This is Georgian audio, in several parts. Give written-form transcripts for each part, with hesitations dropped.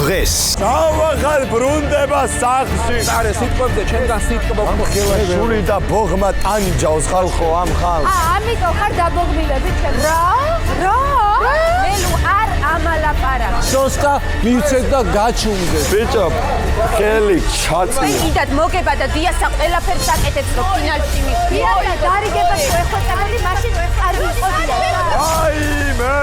დღეს. დავახალ ბრუნდება სახლში. არე სიტყვებზე ჩემგან სიტყვა ხილას შური და ბოღმა ტანჯავს ხალხო ამ ხალხს. ამიტომ ხარ დაბოღმილები ჩემ. რა? ნელუ არ ამალაპარა. სოსკა მივცეთ და გაჩუმდე. ბიჭო, ხელი ჩაწია. კიდათ მოგება და დიასა ყველაფერს აკეთებს რომ ფინალში მივიდა. დარიგება შეხვეწებელი მაშინ არ ვიყოდია. აიმე!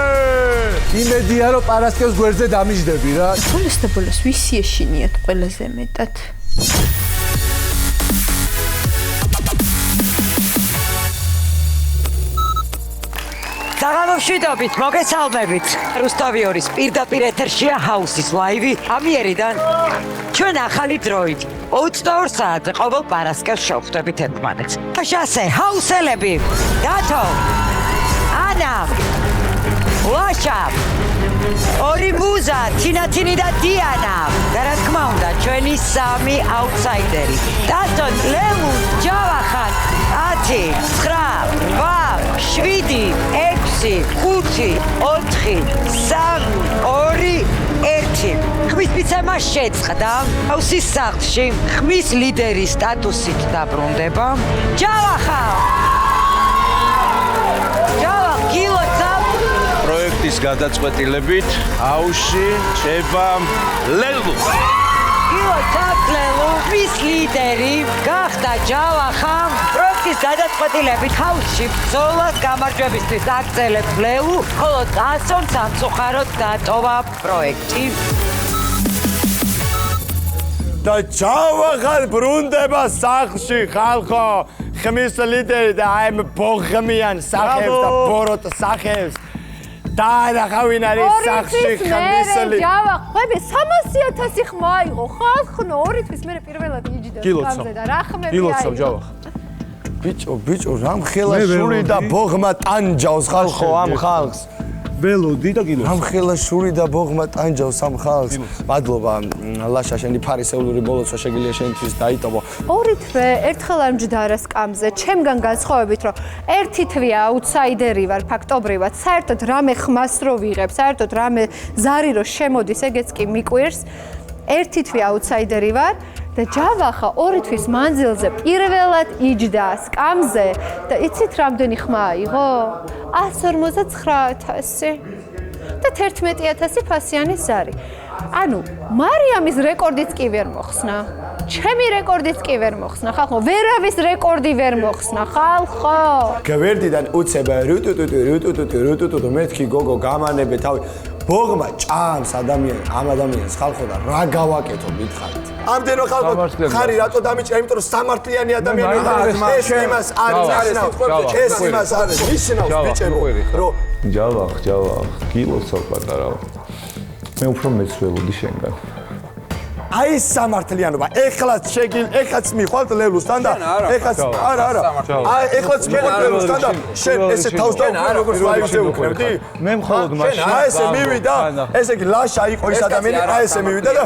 იმედია რომ პარასკევს გვერდზე დამიჯდები რა. გულისდებულეს ვისი ეშინიათ ყველაზე მეტად? საღამომშვიდობით, მოგესალმებით. რუსტავიორის პირდაპირ ეთერშია ჰაუსის ლაივი ამიერიდან. ჩვენ ახალი დროით 22 საათზე ყოველ პარასკევს შევხვდებით ერთმანეთს. შასე ჰაუსელები, დათო, ანა, ლაშა, ორი მუზა, თინათინი და დიანა. და რა თქმა უნდა, ჩვენი სამი აუთსაიდერი. დათო, ლევუ, ჯავახან, 10, 9, 8, 7, 6, 5, 4, 3, 2, 1. ხმის მიცემა შეწყდა. ჰაუსის სახლში ხმის ლიდერის სტატუსით დაბრუნდება. ჯავახა! გილოცა პროექტის გადაწყვეტილებით აუში ჩება ლელუ. გილოცა ლელუ ხმის ლიდერი გახდა ჯავახა. პროექტის გადაწყვეტილებით ჰაუსში ბრძოლას გამარჯვებისთვის აგრძელებს ლელუ, ხოლო წასონ სამწუხაროდ დატოვა პროექტი. და ჯავახალ ბრუნდება სახლში ხალხო. ხმის ლიდერი და აი ამ ბოღმიან სახებს და ბოროტ სახებს. და ნახავინ არის სახლში ხმის ლიდერი. ჯავახ, ხვები 300,000 ხმა აიღო ხალხო, 2 თვის მერე პირველად იჯდა სკამზე და რა ხმები აიღო. გილოცავ ჯავახ. ბიჭო, რამ ხელა შური და ბოღმა ტანჯავს ხალხო ამ ხალხს. ველოდი და გილოცავ. რამ ხელა შური და ბოღმა ტანჯავს ამ ხალხს. მადლობა ლაშა, შენი ფარისეულური ბოლოცვა შეგიძლია შენთვის დაიტოვო. 2 თვე ერთხელ არ მჯდარა სკამზე, ჩემგან განსხვავებით, რომ 1 თვეა აუთსაიდერი ვარ ფაქტობრივად, საერთოდ რამე ხმას რო ვიღებ, საერთოდ რამე ზარი რო შემოდის, ეგეც კი მიკვირს. 1 თვე აუთსაიდერი ვარ და ჯავახა 2 თვის მანძილზე პირველად იჯდა სკამზე და იცით რამდენი ხმა აიღო? 159,000 და 11,000 ფასიანი ზარი. ანუ მარიამის რეკორდიც კი ვერ მოხსნა. ჩემი რეკორდიც კი ვერ მოხსნა, ხალხო, ვერავის რეკორდი ვერ მოხსნა, ხალხო. გვერდიდან უცება რუტუტუტუ მეთქი გოგო გამანებე თავი. ბოღმა ჭამს ამ ადამიანს ხალხო და რა გავაკეთო მითხარით. ამდენო ხალხო ხარი რატო დამიჭრა, იმიტომ რომ სამართლიანი ადამიანი ეს იმას არის, ეს იმას არის, ისინავს ბიჭებო, რომ ჯავახ, გილოცავ პატარავ. მე უფრო მეცველოდი შენგან. აი სამართლიანობა, ეხლაც მიხვალთ ლელუსთან და ეხლაც არა. აი ეხლაც მიხვალთ ლელუსთან და შენ ესე თავს დაუყრე როგორც ლაივზე უკრებდი? მე მხოლოდ მაშინ. აი ესე მივიდა, ესე იგი ლაშა იყო ის ადამიანი, აი ესე მივიდა და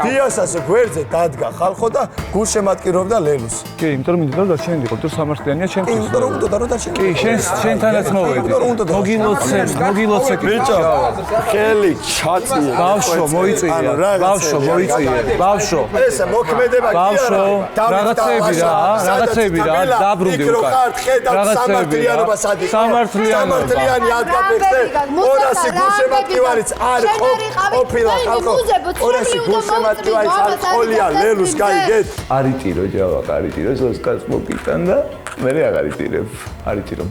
დიასას გვერდზე დადგა ხალხო და გულშემატკივრობდა ლელუს. კი, იმიტომ რომ მინდოდა დარჩენილიყო, თუ სამართლიანია ჩემთვის. იმიტომ რომ უნდა დარჩენილიყო. კი, შენთანაც მოვედი. მოგილოცე. ბიჭო, ხელი ჩაწია. ბავშვო, მოიწია. ბავშვო. ესე მოქმედება კი არა. რაღაცები რა, დაბრუნდი უკან. სამართლიანობა სადი. სამართლიანი ადგაფეხზე 200 გულშემატკივარიც არ ყოფილა ხალხო. 200 გულშემატკივარიც არ ყოლია ლელუს გაიგეთ. არიტირო ჯავახ, არიტირო ზოსკას მოკიტან და მე აღარ იტირებ. არიტირო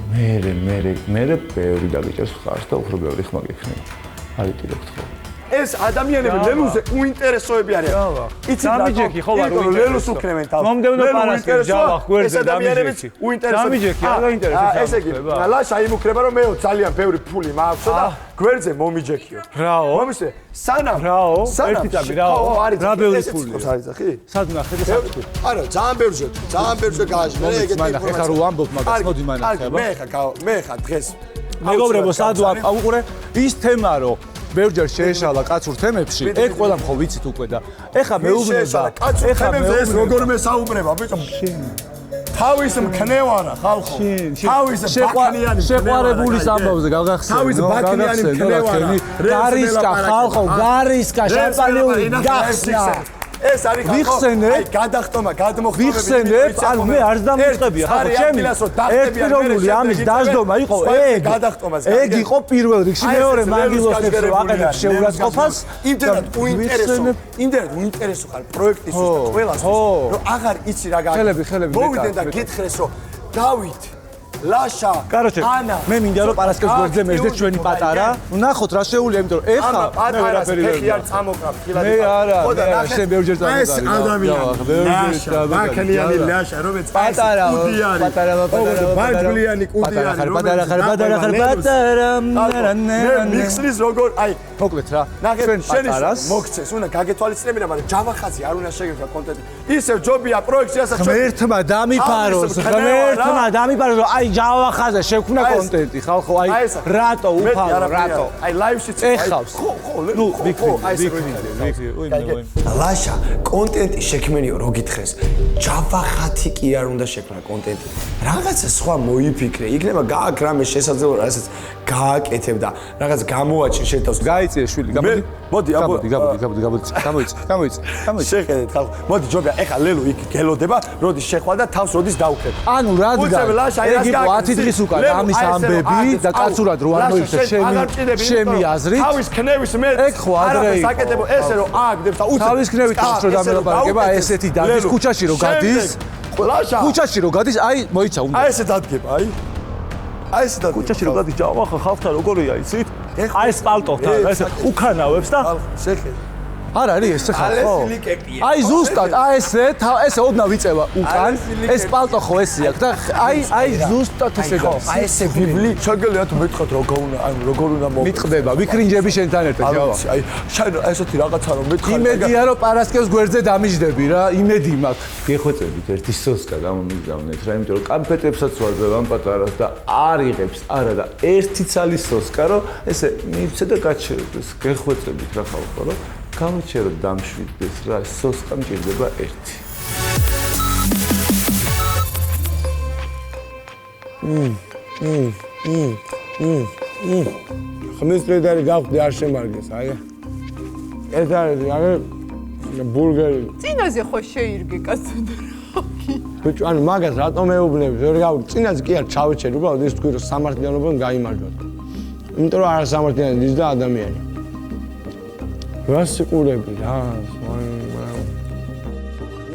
მე ბევრი დაგიჭერს ხარს და უფრო ბევრი ხმა გექნება. არიტირო ხო. ეს ადამიანები ლელუზე უინტერესოები არიან. იცით რა? დამიჯექი ხო არ უინტერესო. ლელუს უკრემენ თავს. მომდევნო პარასკევს ჯავახ გვერდზე დამიჯექი. უინტერესო. დამიჯექი, არ გაინტერესებს. ესე იგი, ლაშა იმუქრება რომ მეო ძალიან ბევრი ფული მააქვსო და გვერდზე მომიჯექიო. რაო? მომისე, სანამ. ერთი წამი რაო? რა ბევრი ფული. არის ახი? სად ნახე და სად თქვი? არა, ძალიან ბევრზე გააჟი. მე ეგეთი ინფორმაცია. ეხა რო ამბობ მაგას მოდი მანახება. მე ხა დღეს მეგობრებო, სად ვაყურე ის თემა რო ბევრჯერ შეეშალა კაცურ თემებში, ეგ ყველამ ხო ვიცით უკვე და ეხა მეუბნება, ეხა მეუბნება ეს როგორმე საუბრება, ბიჭო. თავის მქნევარა ხალხო. თავის ბაქნიანი შეყვარებულის ამბავზე გავგახსენე. თავის ბაქნიანი მქნევარა. გარისკა ხალხო, გარისკა შამპანიური გახსნა. ეს არის ვიხსენებ, აი გადახტომა, გადმოხტომები. ვიხსენებ, ანუ მე არ დამიწყებია ხალხო, ჩემი ერთპიროვნული ამის დასდომა იყო ეგ. ეგ იყო პირველ რიგში, მეორე მაგილოსებს რო აყენებ შეურაცხყოფას, იმდენად უინტერესო ხარ პროექტისთვის და ყველასთვის, რომ აღარ იცი რა გააკეთე. ხელები მოვიდნენ და გითხრეს, რომ დავით ლაშა, ანა. მე მინდა რომ პარასკევს გვერდზე მერდე ჩვენი პატარა. ნახოთ რა შეუულია, იმიტომ რომ ეხა მე ვერაფერი ვერ არ წამოყრა ფილად. მე არა, შენ ბევრჯერ წამოყარი. ეს ადამიანი, ლაშა, ბაქნიანი ლაშა, რომელიც პატარა, ბარგლიანი კუდიანი, პატარა. მე მიხსნის როგორ, აი, მოკლედ რა. ჩვენ პატარას მოგცეს, უნდა გაგეთვალისწინებინა, მაგრამ ჯავახაზი არ უნდა შეგექვა კონტენტი. ისევ ჯობია პროექციასაც ღმერთმა დამიფაროს, ღმერთმა დამიფაროს, აი ჯავახაზე შექმნა კონტენტი, ხალხო, აი რატო უფალო, რატო? აი ლაივში ეხავს. ნუ ვიქრი. ლაშა, კონტენტი შექმენიო, რო გითხრეს. ჯავახათი კი არ უნდა შექმნა კონტენტი. რაღაცა სხვა მოიფიქრე, იქნება გააკ რამე შესაძლებლო, რასაც გააკეთებ და რაღაც გამოაჩენ შეთავს. გაიწიე შვილი, გამოდი. მოდი, გამოიწი. შეხედეთ ხალხო. მოდი ჯობია, ეხა ლელო იქ გელოდება, როდის შეხვალ და თავს როდის დაუქებ. ანუ რადგან ეგ იყო 10 დღის უკან ამის ამბები და კაცურად რო არ მოიხდე შემი აზრით. თავის ქნევის მე ეგ ხო ადრე იყო. საკეთებო ესე რომ ააგდებს და უცებ თავის ქნევით თავს რო დამელაპარაკება, ესეთი დადის ქუჩაში რო გადის. ლაშა. ქუჩაში რო გადის, აი მოიცა უნდა. აი ესე დადგება, აი. აი ესე დადგება. ქუჩაში რო გადის ჯავახა ხალხთან როგორია იცით? აი ეს პალტოთან, ეს უკანავებს და შეხედე. არ არის ეს ხალხო. აი ზუსტად, აი ესე ოდნა ვიწევა უკან. ეს პალტო ხო ესე აქვს და აი ზუსტად ესე გავს. აი ესე ბიბლი, შეგელია თუ მეთქოთ როგორ უნდა მიტყდება, ვიქრინჯები შენთან ერთად ჯავა. აი შენ ესეთი რაღაცა რომ მეთქარ. იმედია რომ პარასკევს გვერდზე დამიჯდები რა, იმედი მაქვს. გეხვეწებით ერთი სოსკა გამომიგზავნეთ რა, იმიტომ რომ კამფეტებსაც ვაძებ ამ პატარას და არ იღებს, არა და ერთი ცალი სოსკა რომ ესე მივცე და გაჩერდეს. გეხვეწებით რა ხალხო რომ გამიჩერო დამშვიდდეს რა, სოსკა მჭირდება ერთი. ხმის წვედარი გავხდი არ შემარგეს, აი. ეს არის ბურგერი. წინაზე ხო შეირგე კაცო. ბიჭო, ანუ მაგას რატომ მეუბნები? ვერ გავიგე. წინაზე კი არ ჩავეჩერი, უბრალოდ ის თქვი რომ სამართლიანობამ გაიმარჯვოთ. იმიტომ რომ არა სამართლიანი ის და ადამიანი. რა სიყურები რა,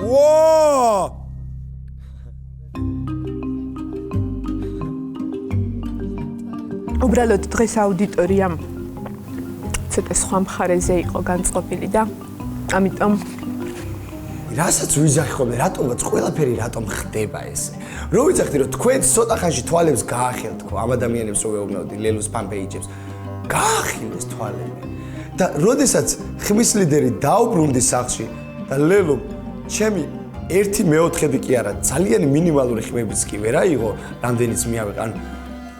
ვოო! უბრალოდ დღეს აუდიტორიამ ცოტა სხვა მხარეზე იყო განწყობილი და ამიტომ რასაც ვიძახი ხოლმე, რატომაც ყველაფერი რატომ ხდება ესე? რო ვიძახდი რომ თქვენ ცოტა ხანში თვალებს გაახილთ ხო ამ ადამიანებს რო ვეუბნებოდი ლელოს ფანპეიჯებს. გაახილეს თვალები. და როდესაც ხმის ლიდერი დაუბრუნდი სახლში და ლელო ჩემი 1/4 კი არა ძალიან მინიმალური ხმებიც კი ვერ აიღო რამდენიც მიავიღე. ანუ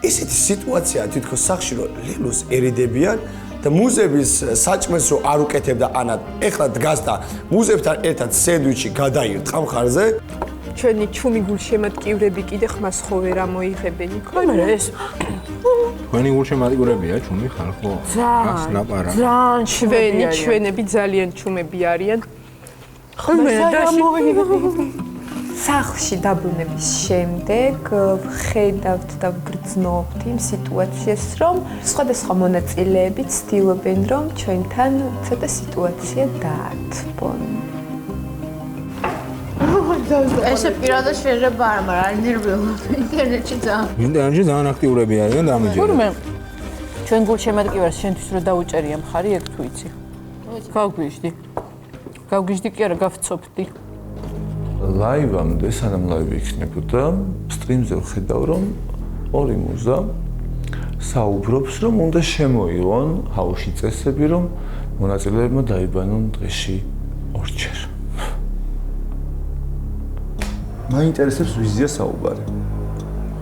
ესეთი სიტუაციაა თითქოს სახლში რომ ლელოს ერიდებიან და მუზების საჭმელს რო არ უკეთებდა ანა ეხლა დგას და მუზებთან ერთად სენდვიჩი გადაირტყა მხარზე. ჩვენი ჩუმი გულშემატკივრები კიდე ხმას ხო ვერ ამოიღებენ იქ, მაგრამ ეს თქვენი გულშემატკივრებია ჩუმი ხალხო. ძალიან ჩვენები ძალიან ჩუმები არიან. ხმას არ ამოიღებენ. სახლში დაბრუნების შემდეგ ვხედავთ და ვგრძნობთ იმ სიტუაციას, რომ სხვადასხვა მონაწილეები ცდილობენ, რომ ჩვენთან ცოტა სიტუაცია დაათბონ. ესე პირადად შეიძლება არ, მაგრამ ნერვიულად ინტერნეტში ძალიან აქტიურები არიან დამიჯერე. თურმე ჩვენ გულშემატკივარს შენთვის რო დაუჭერია მხარი ეგ თუ იცი. გავგვიჟდი კი არა გავცოფდი. ლაივამდე სანამ ლაივი იქნებოდა, სტრიმზე ვხედავ რომ ორი მუზა საუბრობს რომ უნდა შემოიღონ ჰაუში წესები რომ მონაწილეებმა დაიბანონ დღეში ორჯერ. მაინტერესებს ვიზია საუბარი.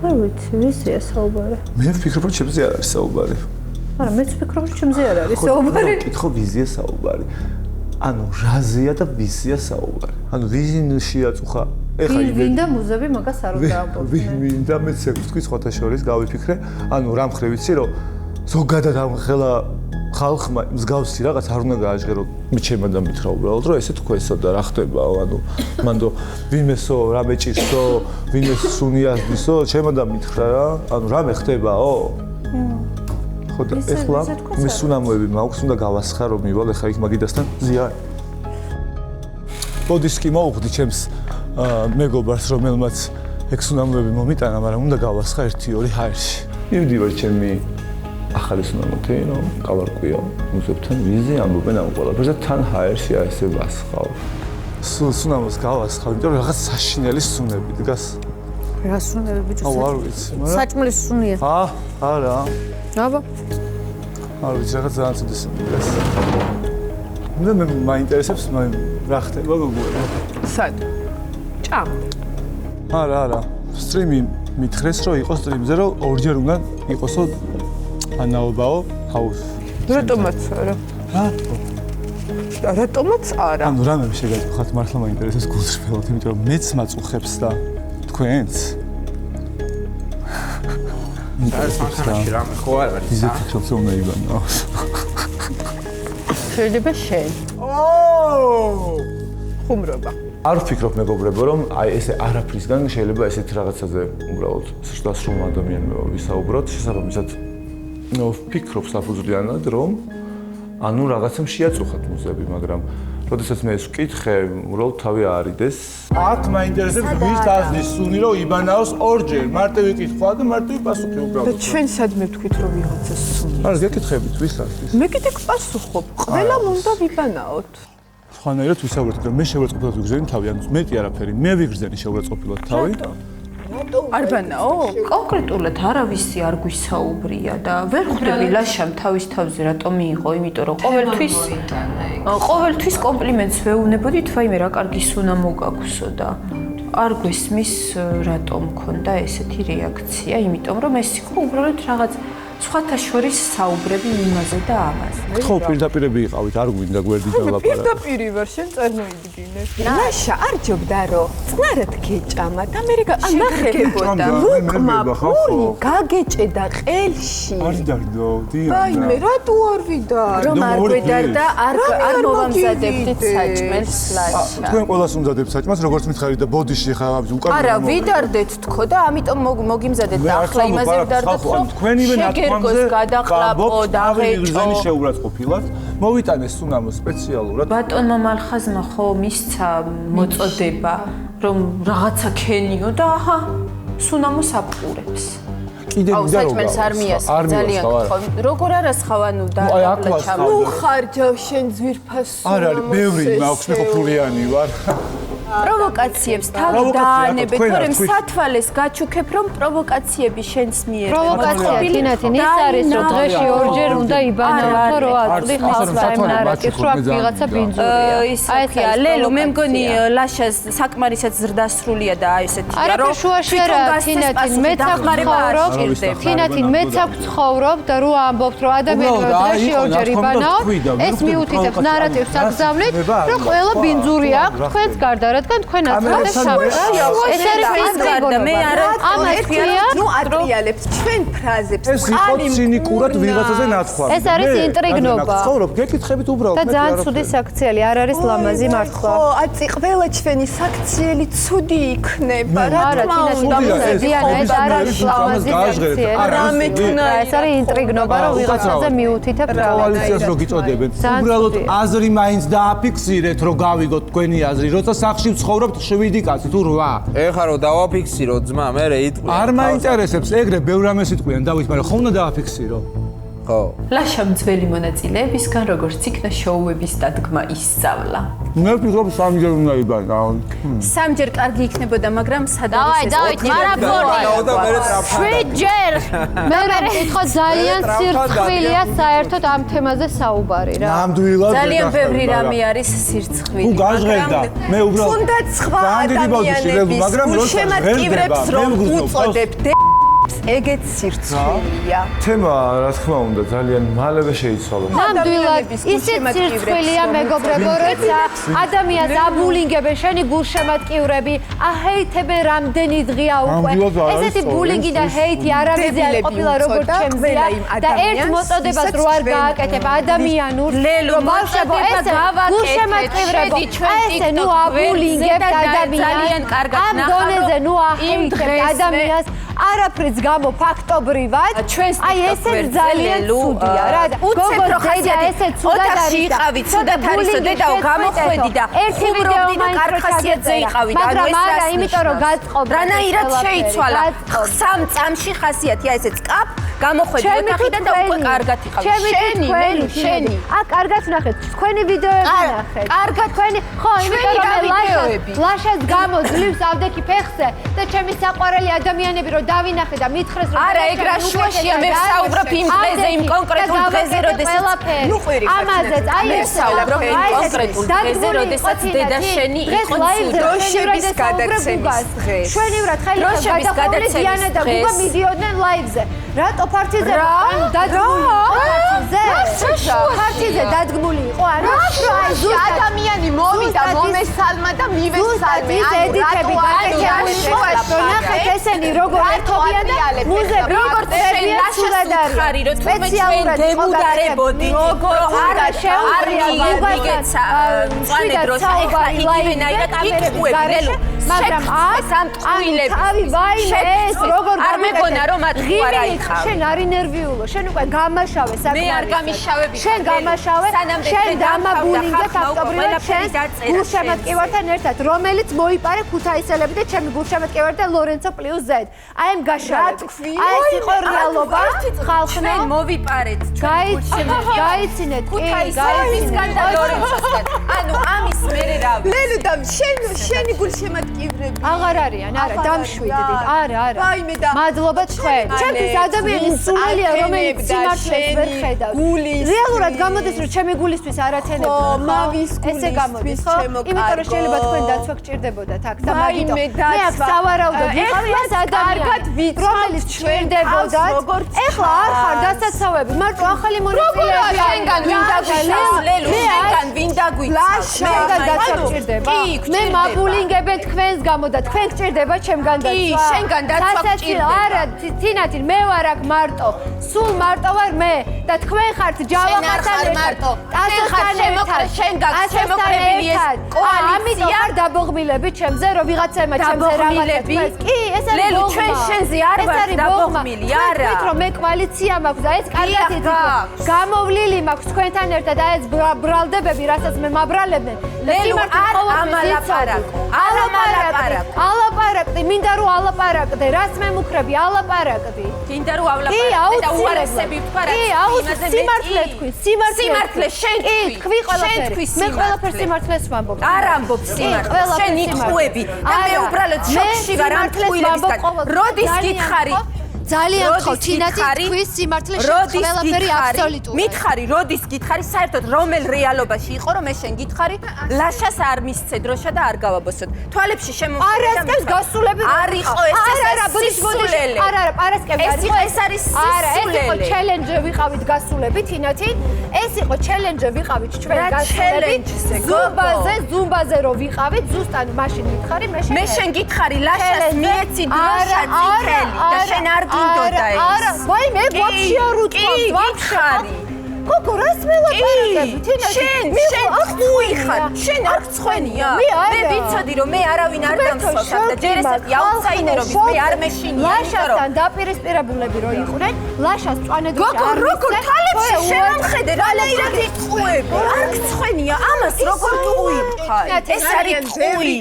არ ვიცი, ვიზია საუბარი. მე ვფიქრობ რომ ჩემზე არ არის საუბარი. არა, მეც ვფიქრობ რომ ჩემზე არ არის საუბარი. კითხო ვიზია საუბარი. ანუ რაზეა და ვიზია საუბარი. ანუ ვინ შეაწუხა? ვინ და მუზები მაგას არ უნდა ამბობდნენ. ვინ და მეც თქვი სხვათა შორის გავიფიქრე, ანუ რა მხრივ ვიცი რომ ზოგადად ამ ხელა ხალხმა მსგავსი რაღაც არ უნდა გააჟღერო. მიჩემა და მითხრა უბრალოდ რომ ესე თქვესო და რა ხდებაო, ანუ მანდო ვინმესო რა მეჭირსო, ვინმეს სუნიასდისო, ჩემო და მითხრა რა, ანუ რამე ხდებაო? ხო და ეხლა მისუნამოები მაქვს, უნდა გავასხა რომ მივალ ეხლა იქ მაგიდასთან ზია. ბოდისკი მოვხდი ჩემს მეგობარს რომელმაც ექსუნამოები მომიტანა, მაგრამ უნდა გავასხა 1-2 ჰაერში. მივდივარ ჩემი ახალი სუნამოთი, რომ გავარკვიო მუზებთან ვიზი ამბობენ ამ ყველაფერს და თან ჰაერში ასე ვასხავ. სუნამოს გავასხავ, იმიტომ რომ რაღაც საშინელი სუნები დგას. რა სუნები ბიჭო? აუ არ ვიცი, მაგრამ საჭმლის სუნია. არა. აბა. არ ვიცი, რაღაც ძალიან ცუდი სუნი დგას. და მე მაინტერესებს რა ხდება გოგოებო. სად? ჭამ. არა. სტრიმი მითხრეს რომ იყოს სტრიმზე რომ ორჯერ უნდა იყოსო ანაობაო ჰაუს. რატომაც არა? რატომაც არა? ანუ რამე შეგაწუხათ მართლა მაინტერესებს გულწრფელად, იმიტომ რომ მეც მაწუხებს და თქვენც. საერთოდ რამე ხო არ არის. ისეთ ფიქრობს რომ უნდა იბანო. შეიძლება შენ. ხუმრობა. არ ვფიქრობ მეგობრებო რომ აი ესე არაფრისგან შეიძლება ესეთ რაღაცაზე უბრალოდ სრულ ადამიანმა ვისაუბროთ, შესაბამისად ვფიქრობ საფუძვლიანად რომ ანუ რაღაცამ შეაწუხათ მუზები, მაგრამ როდესაც მე ეს ვკითხე, უბრალოდ თავი აარიდეს. აქ მაინტერესებს ვის დაზნის სუნი რომ იბანაოს ორჯერ, მარტივი კითხვაა და მარტივი პასუხი უბრალოდ. და ჩვენ სადმე ვთქვით რომ ვიღაცა სუნი? არა, გეკითხებით ვის დაზნის? მე კიდე გპასუხობ, ყველამ უნდა ვიბანაოთ. ხანერად ვისაუბრეთ, რომ მე შეურაცხყოფილად ვიგრძენი თავი, ანუ მეტი არაფერი, მე ვიგრძენი შეურაცხყოფილად თავი. არ ბანაო? კონკრეტულად არავისი არ გვისაუბრია და ვერ ხვდები ლაშამ თავის თავზე რატომ მიიღო, იმიტომ რომ ყოველთვის კომპლიმენტს ვეუბნებოდით, ვაიმე რა კარგი სუნა მოგაქვსო და არ გვესმის რატომ მქონდა ესეთი რეაქცია, იმიტომ რომ ეს იყო უბრალოდ რაღაც სხვათა შორის საუბრები იმაზე და ამაზე. ხო, პირდაპირები იყავით, არ გვინდა გვერდით დალაპარაკო. პირდაპირი ვარ, შენ წარმოიდგინე. ლაშა არ ჯობდა რომ წყნარად გეჭამა და მე ნახებოდა. ლუკმა ფული გაგეჭედა ყელში. არ დარდო, დიახ. ვაიმე, რატო არ ვიდარ? რომ არ გვედარდა, არ მოვამზადებდით საჭმელს ლაშა. თქვენ ყველას უმზადებთ საჭმელს, როგორც მითხარით და ბოდიში ხა უკან. არა, ვიდარდეთ თქო და ამიტომ მოგიმზადეთ და ახლა იმაზე ვდარდეთ რომ თქვენივე გერგოს გადაყლაპო და ღეჭო შეურაცხყოფილად მოვიტანეს სუნამო სპეციალურად. ბატონმა მალხაზმა ხო მისცა მოწოდება რომ რაღაცა ქენიო და აჰა სუნამოს აპყურებს. კიდე მინდა რომ საჭმელს არმიას ძალიან ხო როგორ არასხავანუ და ნუ ხარჯავ შენ ძვირფას არ არის ბევრი მაქვს მე ყოფილიანი ვარ. პროვოკაციებს თავი დაანებე, თორემ სათვალეს გაჩუქებ, რომ პროვოკაციები შენს მიერ პროვოკაცია თინათინ ის არის, რომ დღეში ორჯერ უნდა იბანაო, რო აწვდი ხალხს და იმ ნარატივს, რომ აქ ვიღაცა ბინძურია. ისაა, ლელო, მე მგონი ლაშას საკმარისაც ზრდასრულია და აი ესეთია, რომ თინათინ მეც აქ ცხოვრობ, თინათინ მეც აქ ცხოვრობ და რო ამბობთ, რომ ადამიანები დღეში ორჯერ იბანაო, ეს მიუთითებს ნარატივს აგზავნით, რომ ყველა ბინძურია აქ თქვენს გარდა რადგან თქვენ აცხადეთ შაბათს. ეს არის ინტრიგა. მე არა ამას ქვია, ნუ ატრიალებს ჩვენ ფრაზებს. ეს იყო ცინიკურად ვიღაცაზე ნათქვა. ეს არის ინტრიგნობა. ცხოვრობ, გეკითხებით უბრალოდ. და ძალიან ცუდი საქციელი, არ არის ლამაზი მართლა. ხო, აწი ყველა ჩვენი საქციელი ცუდი იქნება. რა თქმა უნდა, დიანა, ეს არ არის ლამაზი საქციელი. რამე თუნაი. ეს არის ინტრიგნობა, რომ ვიღაცაზე მიუთითებთ კოალიციას რო გიწოდებენ. უბრალოდ აზრი მაინც დააფიქსირეთ, რომ გავიგოთ თქვენი აზრი, როცა სახში ცხოვრობთ 7 კაცი თუ 8. ეხლა რომ დავაფიქსირო ძმა, მე იტყვი. არ მაინტერესებს, ეგრე ბევრ რამეს იტყვიან დავით, მაგრამ ხომ უნდა დააფიქსირო? ხო. ლაშამ ძველი მონაწილეებისგან როგორც იქნა შოუების დადგმა ისწავლა. მე ვფიქრობ სამჯერ უნდა იბანაო. სამჯერ კარგი იქნებოდა, მაგრამ სადავით ეს დავით, მარაბონი. 7ჯერ. მე მეკითხა ძალიან სირცხვილია საერთოდ ამ თემაზე საუბარი რა. ნამდვილად ძალიან ბევრი რამე არის სირცხვილი. თუ გაჟღერდა, მე უბრალოდ თუნდაც სხვა ადამიანების მაგრამ გულშემატკივრებს რომ უწოდებ ეგეც სირცხვილია. თემა რა თქმა უნდა ძალიან მალევე შეიცვალა. ნამდვილად ისეთ სირცხვილია მეგობრებო, როცა ადამიანს აბულინგებენ, შენი გულშემატკივრები, აჰეითებენ რამდენი დღეა უკვე. ესეთი ბულინგი და ჰეითი არამეზე არ ყოფილა როგორც ჩემზეა და ერთ მოწოდებას რო არ გააკეთებ ადამიანურ, რომ ბავშვებო ესე გულშემატკივრებო, ესე ნუ აბულინგებთ ადამიანს, ამ დონეზე ნუ აჰეითებთ ადამიანს, არაფრიც გამო ფაქტობრივად, აი ესე ძალიან ცუდია რა. უცებ რო ესე ცუდად არის და ცუდად არისო დედაო გამოხვედი და უბრობდი და კარხასიათზე იყავი და მაგრამ არა, იმიტომ რომ გაწყობ. რანაირად შეიცვალა 3 წამში ხასიათი, აი ესე წკაპ გამოხვედი ოთახიდან და უკვე კარგად იყავი. შენი. კარგად ნახეთ, თქვენი ვიდეოები ნახეთ. კარგად თქვენი, ხო, იმიტომ რომ ლაშას გამოძლივს ავდექი ფეხზე და ჩემი საყვარელი ადამიანები რომ დავინახე და მითხრეს რომ არა, ეგ რა შუაშია, მე ვსაუბრობ იმ დღეზე, იმ კონკრეტულ დღეზე, როდესაც ნუ ყვირი. ამაზეც, აი ეს ვსაუბრობ იმ კონკრეტულ დღეზე, როდესაც დედა შენი იყო დროშების გადაცემის დღე. შვენივრად ხელი გადაყოლი დიანა და გუგა მიდიოდნენ ლაივზე. რატო ფარტიზე დადგმული ფარტიზე დადგმული იყო ანუ ადამიანი მოვიდა მომესალმა და მივესალმე ედიტები გაკეთებული ნახეთ ესენი როგორ ერთობიან და მუზები როგორც შენ ლაშას უთხარი რომ თქვენ გემუდარებოდი როგორ არა შეუგეცა წვანე დროს ეხლა იგივენაირად იკითხუები ნელო მაგრამ სამტყუილები თავი ვაიმე ეს როგორ არ მეგონა რომ ატყუარა იქა შენ არი ნერვიულო შენ უკვე გამაშავე მე არ გამიშავები შენ გამაშავე შენ დამაბულინგე ფაქტობრივად შენ გულშემატკივართან ერთად რომელიც მოიპარე ქუთაისელები და ჩემი გულშემატკივარი და ლორენცო +Z აი ამ გაშავები აი ეს იყო რეალობა ხალხმა ჩვენ მოვიპარეთ გაიცინეთ ქუთაისელებისგან და ლორენცოსგან ანუ ამის მერე რა ლელო და შენი გულშემატკივრები აღარ არიან არა დამშვიდდით არა მადლობა თქვენ ჩემთვის ადამიანის სულელია რომელიც სიმართლეს ვერ ხედავს რეალურად გამოდის რომ ჩემი გულისთვის არათენებდა მავის ესე გამოდის ხო იმიტომ რომ შეიძლება თქვენ დაცვა გჭირდებოდათ აქ და მაგითო მე აქ სავარაუდოდ ვიყავი ეს ადამიანი რომელიც ჩვენდებოდათ ეხლა არ ხარ დასაცავები მარტო ახალი მონაწილეები შენგან ვინ დაგვიშავს ლელო შენგან ვინ დაგვიცავს შენგან დაცვა გჭირდება მე მაბულინგებენ თქვენს გამო და თქვენ გჭირდება ჩემგან დაცვა კი შენგან დაცვა გჭირდება არა თინათინ მე ვარ აქ მარტო სულ მარტო ვარ მე და თქვენ ხართ ჯავახათან ერთად ასოსთან ერთად შენ გაგშემოკრებილი ეს კოალიცია ამიტომ არ დაბოღმილები ჩემზე რომ ვიღაცამა ჩემზე რაღაცა კი ეს არის ლელო ჩვენ შენზე არ ვარ დაბოღმილი არა თქვით რომ მე კოალიცია მაქვს და ეს კარგად იცით გამოვლილი მაქვს თქვენთან ერთად და ეს ბრალდებები რასაც მე მაბრალებდნენ ლელო არ ალაპარაკდი მინდა რომ ალაპარაკდე რას მე მუქრები ალაპარაკდი მინდა რომ ავლაპარაკდე და უარესები ვთქვა რა იმაზე სიმართლე თქვი სიმართლე შენ თქვი ყველაფერი მე ყველაფერს სიმართლეს ვამბობ არ ამბობ სიმართლეს შენ იტყუები და მე უბრალოდ შოქში ვარ ამ ტყუილებისგან როდის გითხარი ძალიან ხო თინათი თქვი სიმართლე შენ ყველაფერი აბსოლუტურად მითხარი როდის გითხარი საერთოდ რომელ რეალობაში იყო რომ მე შენ გითხარი ლაშას არ მისცე დროშა და არ გავაბოსოთ თვალებში შემოვიდა არასკევს გასულები არ იყო ეს სისულელე არა პარასკევი ეს არის სისულელე ეს იყო ჩელენჯი ვიყავით გასულები თინათი ეს იყო ჩელენჯი ვიყავით ჩვენ გასულები ზუმბაზე რო ვიყავით ზუსტად მაშინ გითხარი მე შენ გითხარი ლაშას მიეცი დროშა წითელი და შენ არ გინდოდა ეს არა ვაი მე ვაფშე არ უთქვამს ვაფშე გოგო რას მელაპარაკები თინათი შენ ხუიხარ შენ არ გცხვენია მე ვიცოდი რომ მე არავინ არ დამსვავსავ და ჯერ ესეთი აუტსაიდერობის მე არ მეშინია ლაშასთან დაპირისპირებულები რო იყვნენ ლაშას წვანედროში არ როგორ თალებში შემომხედე რანაირად იტყუები არ გცხვენია ამას როგორ ტყუიბხარ ეს არის ტყუილი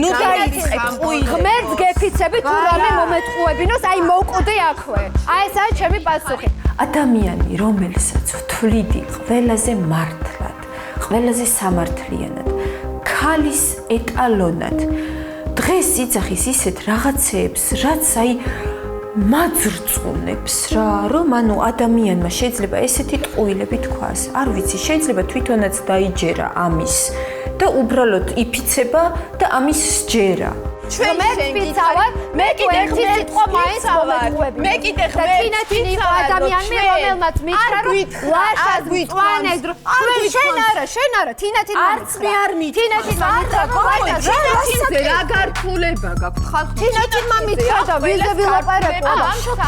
ნუ დაიწყე ტყუილი ღმერთს გეფიცები თუ რამე მომეტყუებინოს აი მოვკვდე აქვე აი ეს არის ჩემი პასუხი ადამიანი რომელსაც ვთვლიდი ყველაზე მართლად ყველაზე სამართლიანად ქალის ეტალონად დღეს იძახის ისეთ რაღაცეებს რაც აი მაძრწუნებს რა რომ ანუ ადამიანმა შეიძლება ესეთი ტყუილები თქვას არ ვიცი შეიძლება თვითონაც დაიჯერა ამის და უბრალოდ იფიცება და ამის სჯერა ჩვენ მე ვფიცავარ, მე კიდე ღმერთს ვფიცავარ. მე კიდე ღმერთს ვფიცავარ ადამიანები, რომელმაც მითხრა, რომ ლაშას მწვანე დრო. შენ არა, თინათინ არც მე არ მითხრა. თინათინზე რა გართულება გაქვთ ხალხი? თინათინმა მითხრა და ვიზე ვილაპარაკო.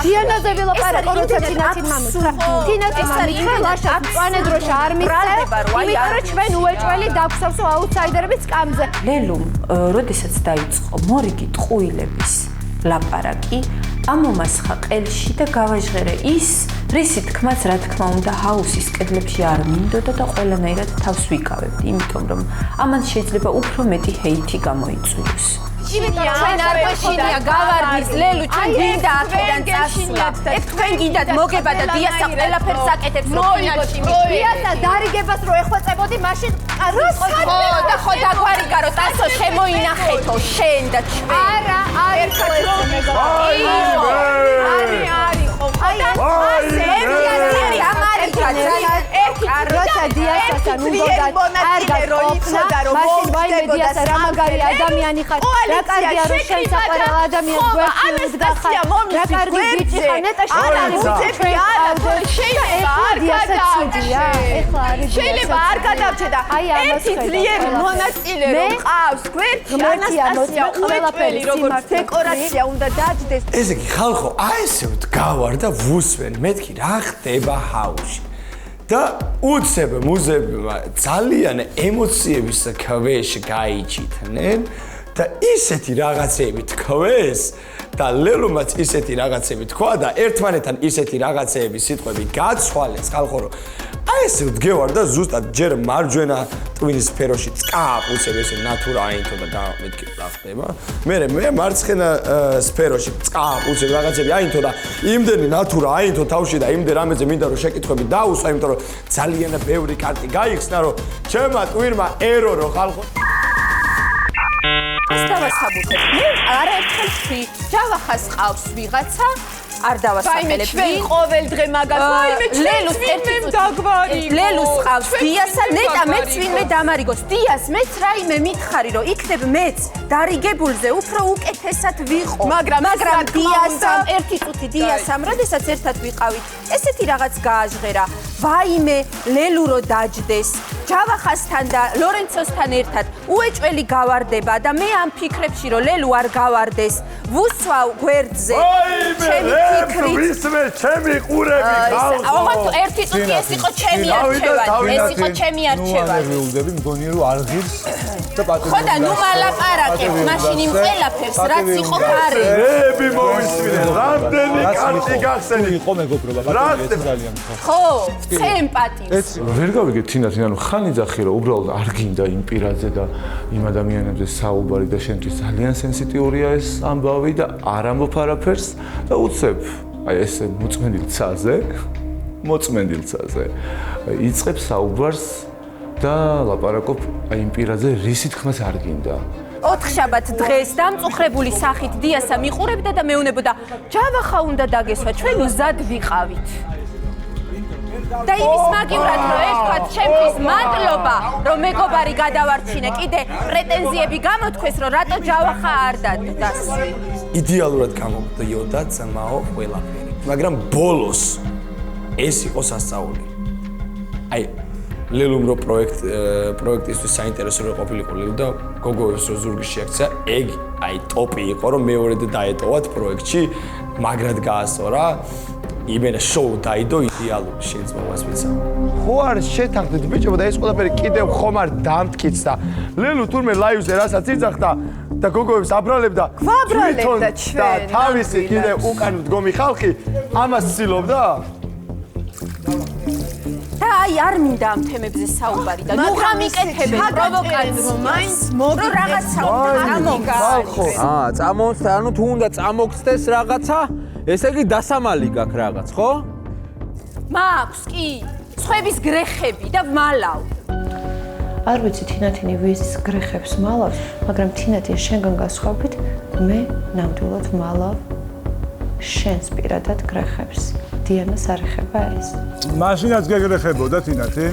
დიანაზე ვილაპარაკო, როცა თინათინმა მითხრა. თინათინმა მითხრა, ლაშას მწვანე დროშა არ მისცე. იმიტომ რომ ჩვენ უეჭველი დაგვსავსო აუთსაიდერების სკამზე. ლელუმ, როდესაც დაიწყო მორიგი ტყუილების ლაპარაკი, ამომასხა ყელში და გავაჟღერე ის, რისი თქმაც რა თქმა უნდა ჰაუსის კედლებში არ მინდოდა და ყველანაირად თავს ვიკავებდი, იმიტომ რომ ამან შეიძლება უფრო მეტი ჰეითი გამოიწვიოს. ჩვენ არ გვეშინია გავარდის ლელუ ჩვენ გინდა აქედან წასვლა. ეგ თქვენ გინდათ მოგება და დიასა ყველაფერს აკეთებს რომ ფინალში მივიდეთ. დიასა დარიგებას რო ეხვეწებოდი მაშინ ხო დაგვარიგარო ტასო შემოინახეთო შენ და ჩვენ. არა, ერთხელ რომ როცა დიასასთან უნდათ კარგად ყოფნა, მაშინ ვაიმე დიასა რა მაგარი ადამიანი ხარ, რა კარგია რომ შენ საყვარელ ადამიანს გვერდში უდგახარ, რა კარგი ბიჭი ხარ, ნეტა შეიძლება არ გადავჭე და ერთი ძლიერი მონაწილე რომ ყავს გვერდში ანასტასია ყველაფერი როგორც დეკორაცია უნდა დაჯდეს. ესე იგი ხალხო, აი ესე ვდგავარ და ვუსმენ, მეთქი რა ხდება ჰაუსში. და უცებ მუზებმა ძალიან ემოციების ქვეშ გაიჩითნენ და ისეთი რაღაცები თქვეს და ლელუმაც ისეთი რაღაცები თქვა და ერთმანეთთან ისეთი რაღაცები სიტყვები გაცვალეს ხალხო რომ აი ესე ვდგევარ და ზუსტად ჯერ მარჯვენა ტვინის სფეროში წკაპ უცებ ესე ნატურა აინთო და მეთქი რა ხდება მე მარცხენა სფეროში წკაპ უცებ რაღაცები აინთო და იმდენი ნატურა აინთო თავში და იმდენ რამეზე მინდა რომ შეკითხვები დაუსვა იმიტომ რომ ძალიან ბევრი კარტი გაიხსნა რომ ჩემმა ტვინმა ერორო ხალხო დავასაბუთებ. მე არაერთხელ ვთქვი, ჯავახას ყავს ვიღაცა, არ დავასაბელებ. ჩვენ ყოველ დღე მაგას ლელუს ერთიმ დაგვარიგო. ლელუს ყავს დიასა, ნეტა მეც ვინმე დამარიგოს. დიას მეც რაიმე მითხარი რომ იქნებ მეც დარიგებულზე უფრო უკეთესად ვიყო. მაგრამ დიასამ ერთი წუთი დიასამ, როდესაც ერთად ვიყავით, ესეთი რაღაც გააჟღერა. ვაიმე ლელურო დაჯდეს. ჯავახასთან და ლორენცოსთან ერთად უეჭველი გავარდება და მე ამ ფიქრებში რომ ლელუ არ გავარდეს ვუსვავ გვერდზე ჩემი ფიქრით ვისმე ჩემი ყურები ხავს ალბათ ერთი წუთი ეს იყო ჩემი არჩევანი ეს იყო ჩემი არჩევანი ვიულდები მგონია რომ არ ღირს და პატივი ხო და ნუ მალაპარაკებ მაშინ იმ ყველაფერს რაც იყო გარე ები მოვისმინე რამდენი კარტი გახსენე იყო მეგობრობა პატივი ძალიან ხო სემპათია ეს ვერ გავიგე თინათინ ანუ ხანი ძახი რომ უბრალოდ არ გინდა იმ პირაზე და იმ ადამიანებზე საუბარი და შენთვის ძალიან სენსიტიურია ეს ამბავი და არ ამბობ არაფერს და უცებ აი ესე მოწმენდილ ცაზე იწყებს საუბარს და ლაპარაკობ აი იმ პირაზე რისი თქმაც არ გინდა 4 შაბათ დღეს დამწუხრებული სახით დიასა მიყურებდა და მეუნებოდა ჯავახა უნდა დაგესვა ჩვენ მზად ვიყავით და იმის მაგივრად რომ ერთქვათ ჩემთვის მადლობა რომ მეგობარი გადავარჩინე კიდე პრეტენზიები გამოთქვეს რომ რატო ჯავახა არ დადას იდეალურად გამოდიოდა ძმაო ყველაფერი მაგრამ ბოლოს ეს იყო სასწაული აი ლელუმ რო პროექტისთვის საინტერესო რო ყოფილიყო ლელუ და გოგოებს რო ზურგი შეაქცია ეგ აი ტოპი იყო რომ მეორედ დაეტოვათ პროექტში მაგრად გაასწორა იმენა შოუ დაიდო იდეალური შეიძლება ვასწავლო. ხო არ შეთანხმდით ბიჭებო და ეს ყველაფერი კიდევ ხომ არ დამტკიც და ლელუ თურმე ლაივზე რასაც იძახდა და გოგოებს აბრალებდა გვაბრალებდა ჩვენ და თავისი კიდევ უკან მდგომი ხალხი ამას ცდილობდა და აი არ მინდა ამ თემებზე საუბარი და ნუ გამიკეთებენ პროვოკაციას მაინც მოგრო რაღაცა წამოსდა ანუ თუ უნდა წამოგცდეს რაღაცა ესე იგი დასამალი გაქვს რაღაც ხო? მაქვს კი სხვების გრეხები და მალავ არ ვიცი თინათინი ვის გრეხებს მალავს მაგრამ თინათინ შენგან გასხვავებით მე ნამდვილად მალავ შენს პირადად გრეხებს დიანას არ ეხება ეს. მაშინაც გეგრეხებოდა თინათი?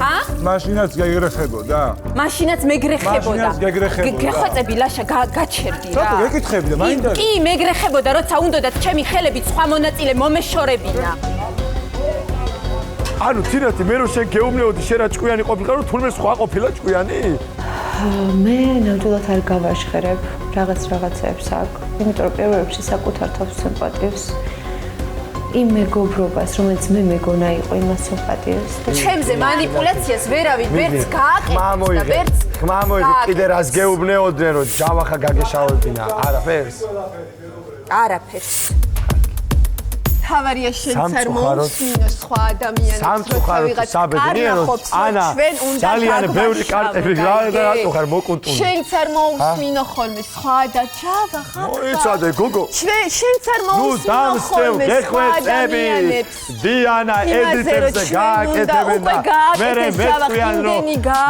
მაშინაც გეგრეხებოდა? მაშინაც მეგრეხებოდა. მაშინაც გეგრეხებოდა. გეხვეწები ლაშა გაჩერდი რა. რატო გეკითხებდა? მაინტერესებს. კი, მეგრეხებოდა, როცა უნდათ ჩემი ხელებით სხვა მონაწილე მომეშორებინა. ანუ თინათი მე რო შენ გეუბნეოდი შენ რა ჭკვიანი ყოფილიყო რომ თურმე სხვა ყოფილა ჭკვიანი? მე ნამდვილად არ გავაშხერებ რაღაცებს აქ. იმიტომ რომ პირველ რიგში საკუთარ თავს სიმპათიებს იმ მეგობრობას, რომელიც მე მეგონა იყო, იმას სიმპათიებს. ჩემზე манипуляციას ვერავინ ვერც გააკეთებს და ვერც ხმა მოიგე კიდე რას გეუბნეოდნენ რომ ჯავახა გაგეშავებინა? არაფერს. არაფერს. თავარია შენც არ მოусმინო სხვა ადამიანებს სამწუხაროდ საბედნიეროდ ანა ძალიან ბევრი კარტები რატო ხარ მოკუნტული შენც არ მოусმინო ხოლმე სხვა და ჯავახა მოიცადე გოგო შენც არ მოусმინო ხოლმე სხვა ადამიანებს დიანა ედიტებზე გააკეთებენ და მერე მეწვიან რომ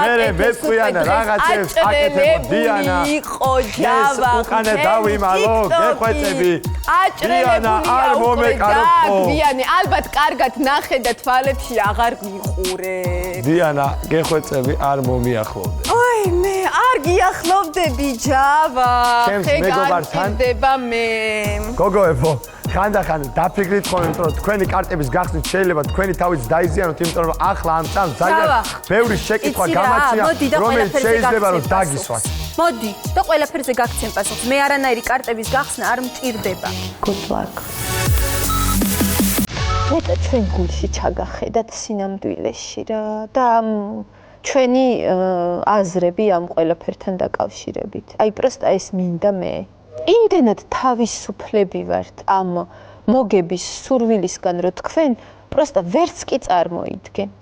მერე მეწვიან რაღაცებს აკეთებო დიანა იყო ჯავახა უკანე დავიმალო გეხვეწები დიანა არ მომეკარო გვიანი ალბათ კარგად ნახე და თვალებში აღარ მიყურე. დიანა, გეხვეწები არ მომიახლოვდე. ოი, მე არ გიახლოვდები ჯავა. ხე გაგჭირდება მე. გოგოებო, ხანდახან დაფიქრით ხოლმე, იმიტომ რომ თქვენი კარტების გახსნით შეიძლება თქვენი თავიც დაიზიანოთ, იმიტომ რომ ახლა ამ წამს ძალიან ბევრი შეკითხვა გამაჩნია, რომელიც შეიძლება რომ დაგისვათ. მოდი და ყველაფერზე გაგცემ პასუხს. მე არანაირი კარტების გახსნა არ მჭირდება. Good luck. მეტად ჩვენ გულში ჩაგახედათ სინამდვილეში რა და ჩვენი აზრები ამ ყველაფერთან დაკავშირებით. აი პროსტა ეს მინდა მე. იმდენად თავისუფლები ვართ ამ მოგების სურვილისგან, რომ თქვენ პროსტა ვერც კი წარმოიდგენთ.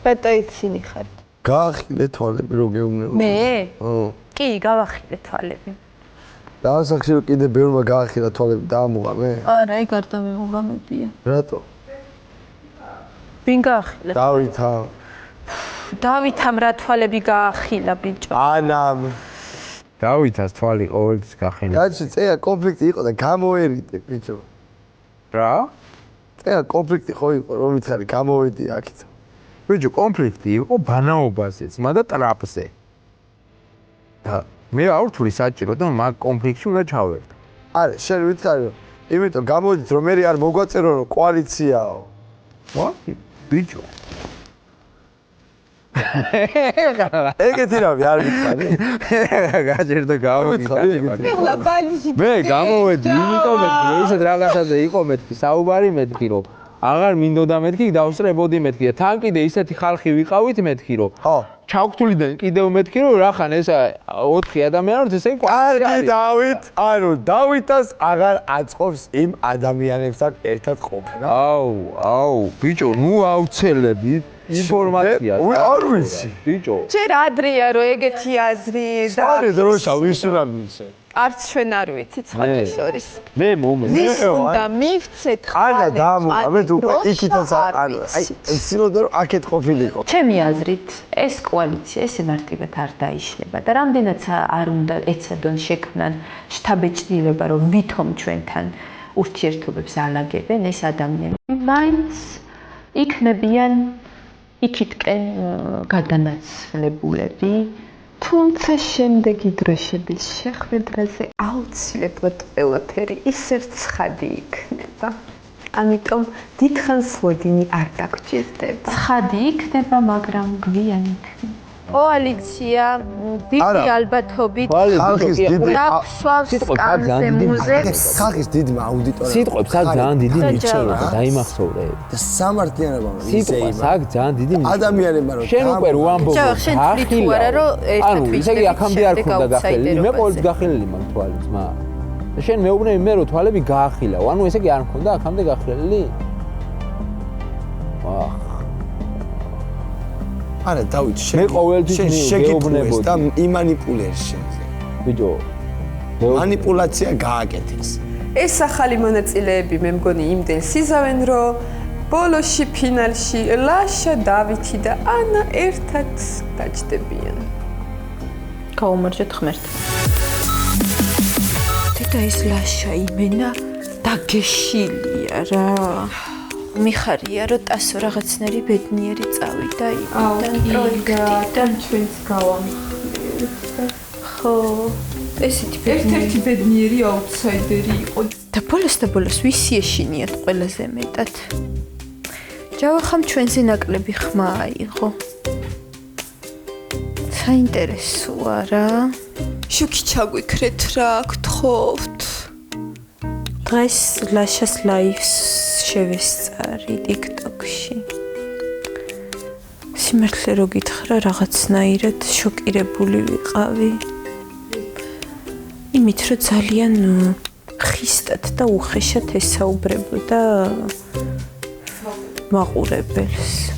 ბატა იცინი ხარ. გაახილე თვალები რო გეუბნებოდი. მე? კი, გავახილე თვალები. დაასახში რომ კიდე ბევრმა გაახილა თვალები დაამუღა მე? არა, ეგ არ დამემუღამებია. რატო? ვინ გაახილა? დავითამ. დავითამ რა თვალები გაახილა ბიჭო? ანამ. დავითას თვალი ყოველთვის გახილა. კაცი, წეა კონფლიქტი იყო და გამოერიდე ბიჭო. რა? წეა კონფლიქტი ხო იყო, რომ მითხარი გამოვედი აქეთ. ბიჭო, კონფლიქტი იყო ბანაობაზე, ძმა და ტრაპზე. და მე არ ვთვლი საჭირო და მაგ კონფლიქტში უნდა ჩავერდო. არა, შენ ვითხარი რომ იმიტომ გამოდით რომ მე არ მოგვაწერო რომ კოალიციაო. ვა? ბიჭო. ეგეთი რავი არ ვითხარი. გაჭირდა გავიქარი. ეხლა ბალიში. მე გამოვედი, იმიტომ მე ისეთ რაღაცაზე იყო მეთქი, საუბარი მეთქი რომ აღარ მინდოდა მეთქი, დავსწრებოდი მეთქი და თან კიდე ისეთი ხალხი ვიყავით მეთქი რომ ხო. ჩავხტულიდან კიდევ მეთქი რომ რახან ეს 4 ადამიანს ესე კარგი დავით, ანუ დავითას აღარ აწყობს იმ ადამიანებთან ერთად ყოფნა. აუ, ბიჭო, ნუ ავცელები ინფორმაცია. არ ვიცი. ბიჭო. ჯერ ადრეა რომ ეგეთი აზრი და არის დროშა ვის უნდა მიცე. არც ჩვენ არ ვიცით სხვათა შორის. მე მომენტ. უნდა მივცეთ ანა დაამუღა, მე თუ იქითაც ანუ აი ცდილობდა რომ აქეთ ყოფილიყო. ჩემი აზრით ეს კოალიცია ესე მარტივად არ დაიშლება და რამდენიც არ უნდა ეცადონ შექმნან შთაბეჭდილება რომ ვითომ ჩვენთან ურთიერთობებს ალაგებენ ეს ადამიანები მაინც იქნებიან იქითკენ გადანაცვლებულები თუმცა შემდეგი დროშების შეხვედრაზე აუცილებლად ყველაფერი ისევ ცხადი იქნება. ამიტომ დიდხანს ლოდინი არ დაგჭირდება. ცხადი იქნება, მაგრამ გვიან იქნება. კოალიცია დიდი ალბათობით ხალხის დიდი დაფსვავს კანზე მუზექს. ხალხის დიდმა აუდიტორიამ სიტყვებს აქ ძალიან დიდი მირჩევია და დაიმახსოვრე. და სამართლიანობა სიტყვას აქ ძალიან დიდი მირჩევია. ადამიანებმა რომ შენ უკვე რო ამბობ შენ თვლი თუ არა რომ ერთად ანუ ისე იგი აქამდე არ ქონდა გახელილი, მე ყოველთვის გახელილი მაგ თვალებს, მა. და შენ მეუბნები მე რომ თვალები გაახილაო, ანუ ესე იგი არ მქონდა აქამდე გახელილი? ვახ. არა დავით შენ მე ყოველთვის შეგეუბნებოდი და იმანიპულებს შენზე. ბიჭო, მანიპულაცია გააკეთეს. ეს ახალი მონაწილეები მე მგონი იმდენს იზავენ რომ ბოლოში ფინალში ლაშა დავითი და ანა ერთად დაჯდებიან. გაუმარჯოთ ღმერთს. და ეს ლაშა იმენა დაგეშილია რა. მიხარია რომ ტასო რაღაცნაირი ბედნიერი წავიდა იქიდან პროექტიდან ჩვენს გავამხილეთ და ხო ესეთი ერთ-ერთი ბედნიერი აუთსაიდერი იყო და ბოლოს ვისი ეშინიათ ყველაზე მეტად ჯავახამ ჩვენზე ნაკლები ხმა აიღო საინტერესოა რა შუქი ჩაგვიქრეთ რა გთხოვთ დღეს ლაშას ლაივს შევესწარი TikTok-ში. სიმართლე რო გითხრა, რაღაცნაირად შოკირებული ვიყავი. იმით რომ ძალიან ხისტად და უხეშად ესაუბრებოდა მაყურებელს.